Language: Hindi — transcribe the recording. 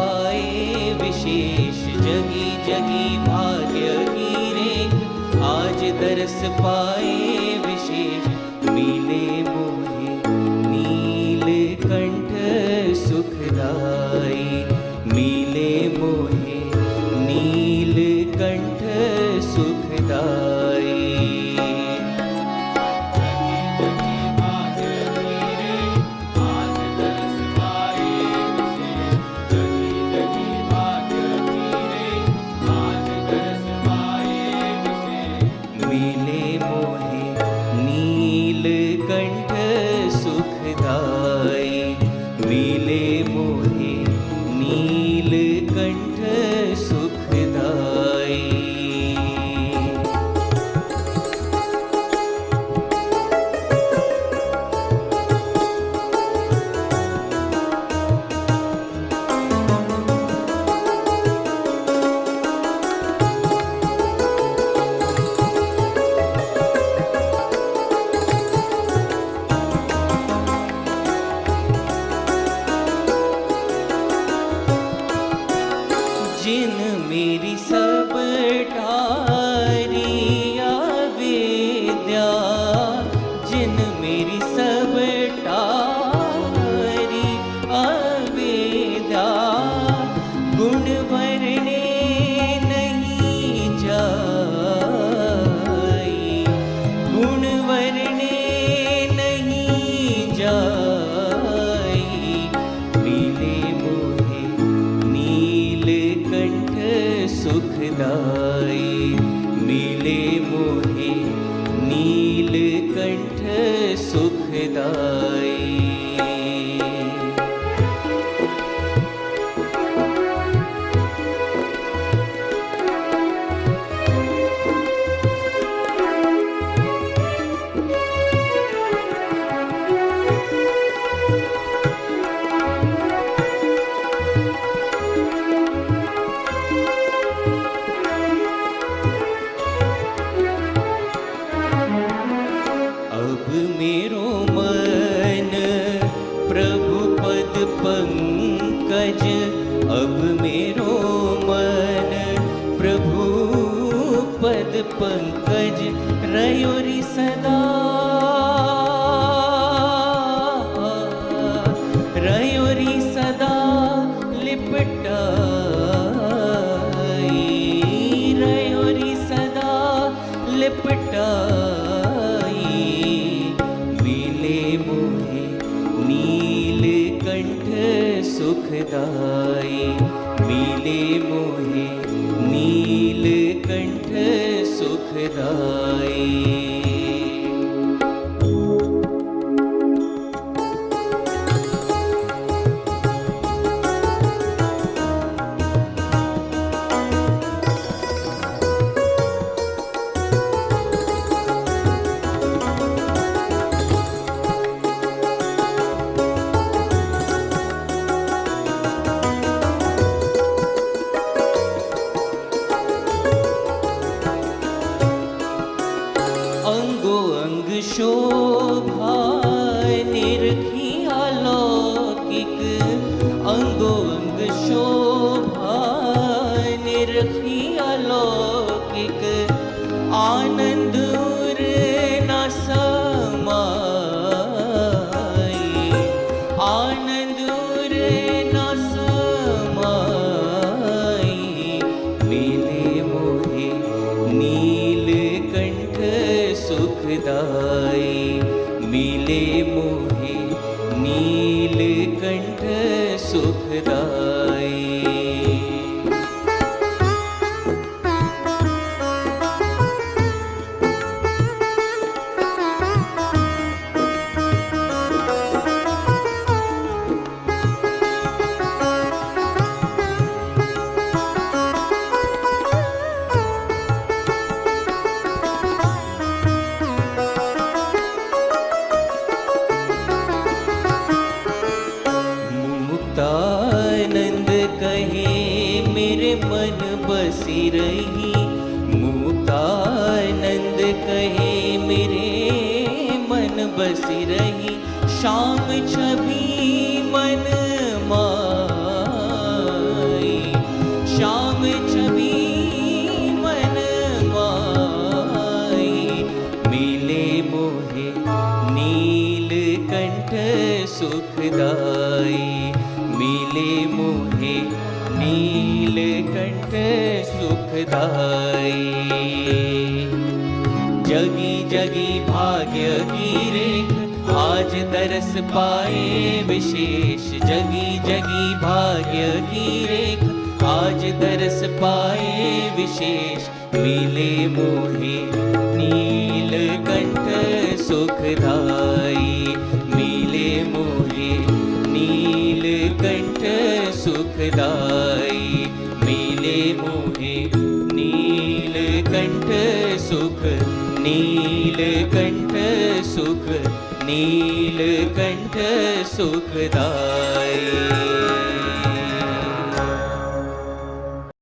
पाए विशेष जगी जगी भाग्य की रेख, आज दरस पाए विशेष मिले मोहे नीलकंठ सुखदाई, मिले मोहे नीलकंठ सुखदाई। मिले मोहे नीलकंठ सुखदाई, मिले मोहे नीलकंठ सुखदाई। जिन मेरी सब टारिया विद्या, जिन मेरी सब टारी अविद्या, गुण वर्णे नहीं जाई, गुण वर्णे नहीं जाई, मिले मोहे नीलकंठ सुखदाई, मिले मोहे नीलकंठ सुखदाई। अब मेरो मन प्रभु पद पंकज, अब मेरो मन प्रभु पद पंकज रयोरी सदा, रयोरी सदा लिपटाई, रयोरी सदा लिपटाई, मिले मोहे नीलकंठ सुखदाई, मिले मोहे नीलकंठ सुखदाई। अंगो अंग शोभा निरखी अलौकिक, अंगो अंग शोभा निरखी अलौकिक, आनंद उर न समाई, आनंद उर न समाई, मिले मोहे नीलकंठ सुखदाई, मिले मोहे नीलकंठ सुखदाई। मुक्तानंद कहे मेरे मन बसी रही, मुक्तानंद कहे मेरे मन बसी रही, श्याम छवि मन माही, नीलकंठ सुखदाई। जगी जगी भाग्य की रेख आज दरस पाए विशेष। जगी जगी भाग्य की रेख आज दरस पाए विशेष। मिले मोहे नीलकंठ सुखदाई। मिले मोहे नीलकंठ सुखदाई। मिले मोहे नीलकंठ सुख। नीलकंठ सुख। नीलकंठ सुखदाई।